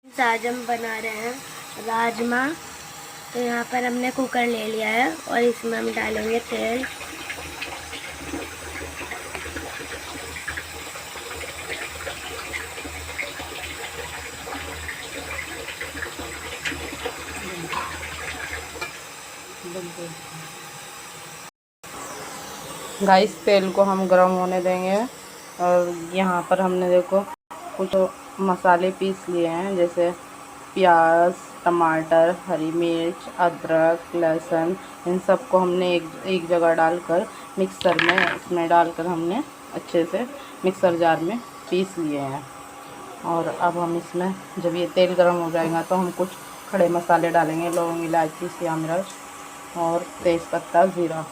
आज हम बना रहे हैं राजमा। तो यहाँ पर हमने कुकर ले लिया है और इसमें हम डालेंगे तेल। गाइस तेल को हम गरम होने देंगे। और यहाँ पर हमने देखो कुछ मसाले पीस लिए हैं, जैसे प्याज, टमाटर, हरी मिर्च, अदरक, लहसुन। इन सब को हमने एक जगह डालकर मिक्सर में इसमें डालकर हमने अच्छे से मिक्सर जार में पीस लिए हैं। और अब हम इसमें जब ये तेल गरम हो जाएगा तो हम कुछ खड़े मसाले डालेंगे, लौंग, इलायची, श्याम मिर्च और तेज़पत्ता, ज़ीरा।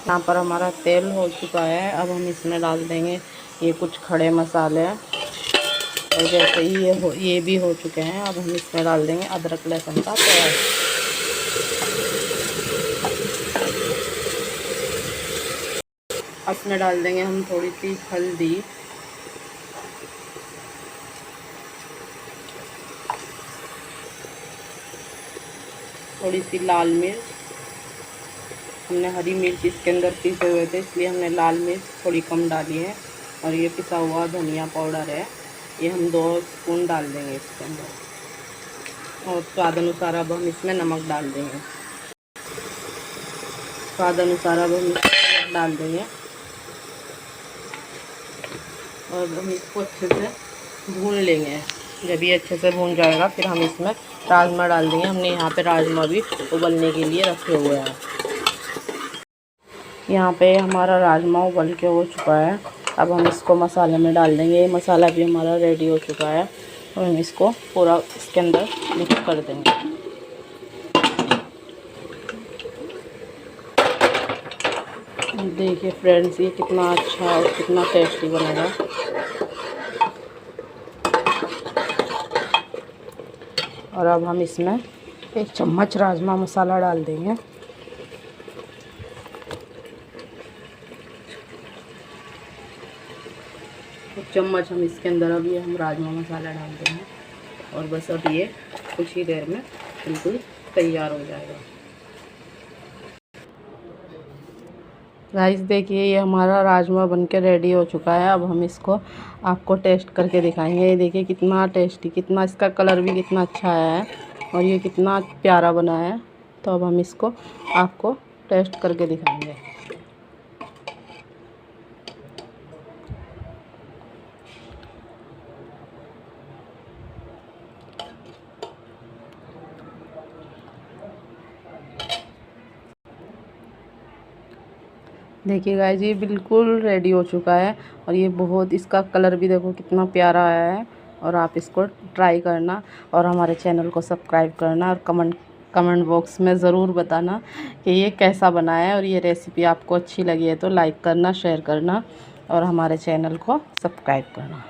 यहाँ पर हमारा तेल हो चुका है। अब हम इसमें डाल देंगे ये कुछ खड़े मसाले। और जैसे ही ये भी हो चुके हैं, अब हम इसमें डाल देंगे अदरक लहसुन का पेस्ट। अब इसमें डाल देंगे हम थोड़ी सी हल्दी, थोड़ी सी लाल मिर्च। हमने हरी मिर्च इसके अंदर पीसे हुए थे, इसलिए हमने लाल मिर्च थोड़ी कम डाली है। और ये पिसा हुआ धनिया पाउडर है, ये हम 2 स्पून डाल देंगे इसके अंदर। और स्वाद अनुसार अब हम इसमें नमक डाल देंगे। स्वाद अनुसार अब हम इसमें डाल देंगे और हम इसको अच्छे से भून लेंगे। जब ये अच्छे से भून जाएगा फिर हम इसमें राजमा डाल देंगे। हमने यहाँ पे राजमा भी उबलने के लिए रखे हुए हैं। यहाँ पे हमारा राजमा उबल के हो चुका है। अब हम इसको मसाले में डाल देंगे। ये मसाला भी हमारा रेडी हो चुका है और हम इसको पूरा इसके अंदर मिक्स कर देंगे। देखिए फ्रेंड्स, ये कितना अच्छा और कितना टेस्टी बनेगा। और अब हम इसमें 1 चम्मच राजमा मसाला डाल देंगे। एक चम्मच हम इसके अंदर अब ये हम राजमा मसाला डाल देंगे। और बस अब ये कुछ ही देर में बिल्कुल तैयार हो जाएगा। गाइस देखिए, ये हमारा राजमा बनके रेडी हो चुका है। अब हम इसको आपको टेस्ट करके दिखाएंगे। ये देखिए कितना टेस्टी, कितना इसका कलर भी कितना अच्छा आया है और ये कितना प्यारा बना है। तो अब हम इसको आपको टेस्ट करके दिखाएंगे। देखिए गाइस, ये बिल्कुल रेडी हो चुका है और ये बहुत, इसका कलर भी देखो कितना प्यारा आया है। और आप इसको ट्राई करना और हमारे चैनल को सब्सक्राइब करना और कमेंट बॉक्स में ज़रूर बताना कि ये कैसा बना है। और ये रेसिपी आपको अच्छी लगी है तो लाइक करना, शेयर करना और हमारे चैनल को सब्सक्राइब करना।